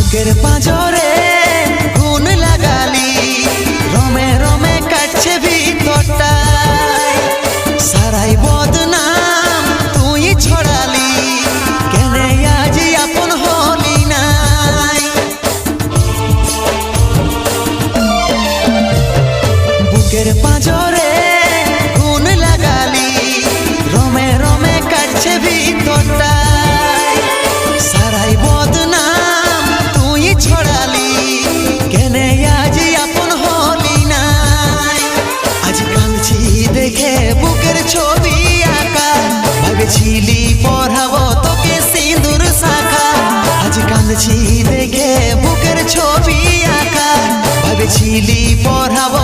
বুকের পাঁজরে গুণ লাগালি, রমে রমে কাটছে ভিতরটা, সারাই বদনাম তুই ছড়ালি, কেনে আজ আপন হলি নাই। বুকের পাঁজরে গুণ লাগালি, রমে রমে কাটছে ভিতরটা, সারাই বদনাম তুই ছড়ালি, কেনে আজ আপন হলি নাই। আজ কাঁদছি দেখে বুকের ছবি আঁকা, ভেবেছিলি পড়াবো তোকে সিঁদুর শাখা। আজ কাঁদছি দেখে বুকের ছবি আঁকা, ভেবেছিলি পড়াবো